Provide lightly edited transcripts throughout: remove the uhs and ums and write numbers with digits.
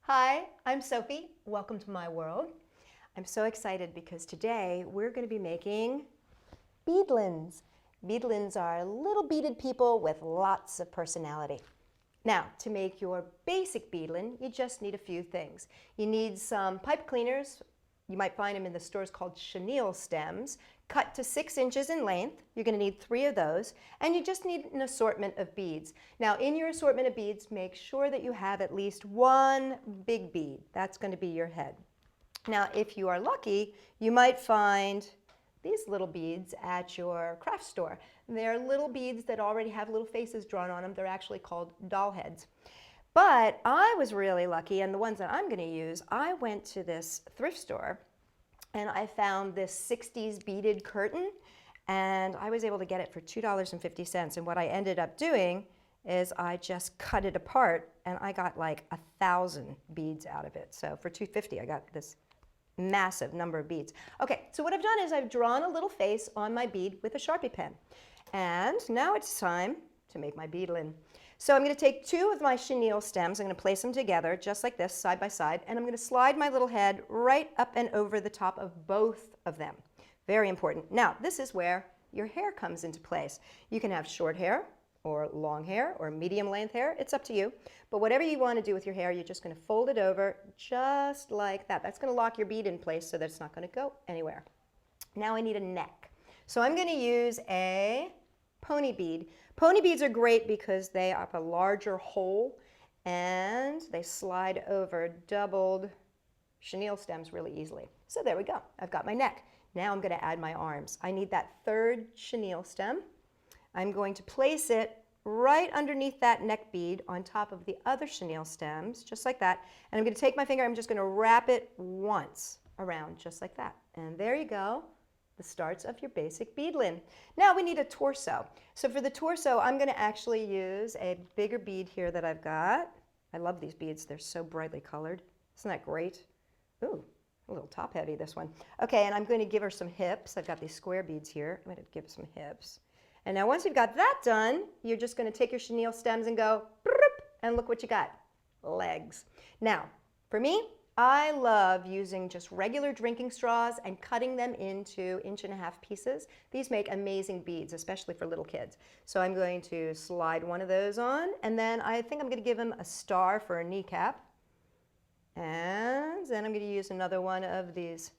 Hi, I'm Sophie. Welcome to my world. I'm so excited because today we're going to be making beadlins. Beadlins are little beaded people with lots of personality. Now, to make your basic beadlin, you just need a few things. You need some pipe cleaners. You might find them in the stores called chenille stems, cut to 6 inches in length. You're going to need 3 of those, and you just need an assortment of beads. Now, in your assortment of beads, make sure that you have at least 1 big bead. That's going to be your head. Now, if you are lucky, you might find these little beads at your craft store. They're little beads that already have little faces drawn on them. They're actually called doll heads. But I was really lucky, and the ones that I'm going to use, I went to this thrift store and I found this 60s beaded curtain, and I was able to get it for $2.50. And what I ended up doing is I just cut it apart and I got like 1,000 beads out of it. So for $2.50 I got this massive number of beads. Okay, so what I've done is I've drawn a little face on my bead with a Sharpie pen. And now it's time to make my beadlin. So I'm going to take 2 of my chenille stems, I'm going to place them together just like this, side by side, and I'm going to slide my little head right up and over the top of both of them. Very important. Now, this is where your hair comes into place. You can have short hair or long hair or medium length hair. It's up to you. But whatever you want to do with your hair, you're just going to fold it over just like that. That's going to lock your bead in place so that it's not going to go anywhere. Now I need a neck. So I'm going to use a pony bead. Pony beads are great because they have a larger hole and they slide over doubled chenille stems really easily. So there we go. I've got my neck. Now I'm going to add my arms. I need that 3rd chenille stem. I'm going to place it right underneath that neck bead on top of the other chenille stems, just like that. And I'm going to take my finger, I'm just going to wrap it once around, just like that. And there you go, the starts of your basic beadlin. Now we need a torso. So for the torso, I'm going to actually use a bigger bead here that I've got. I love these beads. They're so brightly colored. Isn't that great? Ooh, a little top heavy, this one. Okay, and I'm going to give her some hips. I've got these square beads here. I'm going to give some hips. And now once you've got that done, you're just going to take your chenille stems and go, and look what you got, legs. Now, for me, I love using just regular drinking straws and cutting them into 1.5 inch pieces. These make amazing beads, especially for little kids. So I'm going to slide one of those on, and then I think I'm going to give him a star for a kneecap. And then I'm going to use another one of these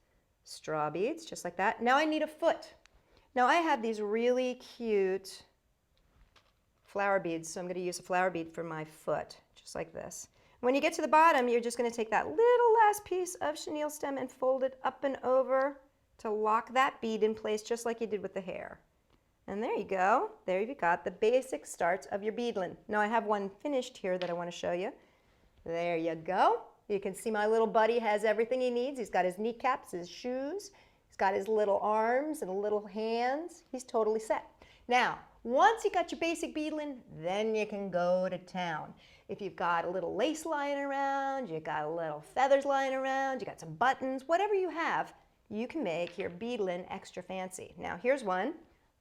straw beads, just like that. Now I need a foot. Now I have these really cute flower beads, so I'm going to use a flower bead for my foot, just like this. When you get to the bottom, you're just going to take that little last piece of chenille stem and fold it up and over to lock that bead in place, just like you did with the hair. And there you go. There you've got the basic starts of your beadlin. Now I have one finished here that I want to show you. There you go. You can see my little buddy has everything he needs. He's got his kneecaps, his shoes. He's got his little arms and little hands. He's totally set. Now, once you got your basic beadlin, then you can go to town. If you've got a little lace lying around, you've got a little feathers lying around, you got some buttons, whatever you have, you can make your beadlin extra fancy. Now, here's one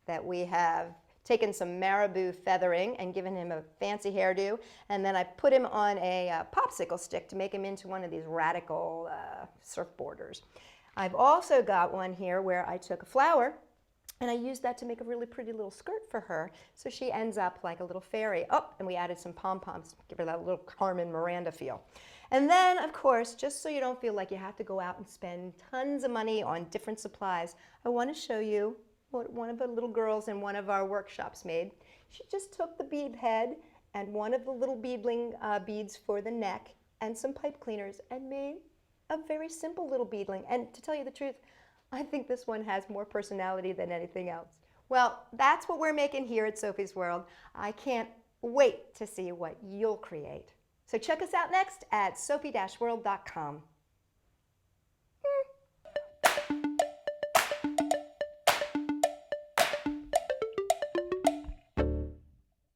that we have taken some marabou feathering and given him a fancy hairdo, and then I put him on a popsicle stick to make him into one of these radical surfboarders. I've also got one here where I took a flower and I used that to make a really pretty little skirt for her, so she ends up like a little fairy. Oh, and we added some pom-poms, give her that little Carmen Miranda feel. And then, of course, just so you don't feel like you have to go out and spend tons of money on different supplies, I want to show you what one of the little girls in one of our workshops made. She just took the bead head and one of the little beadling beads for the neck and some pipe cleaners and made a very simple little beadling. And to tell you the truth, I think this one has more personality than anything else. Well, that's what we're making here at Sophie's World. I can't wait to see what you'll create. So check us out next at sophie-world.com.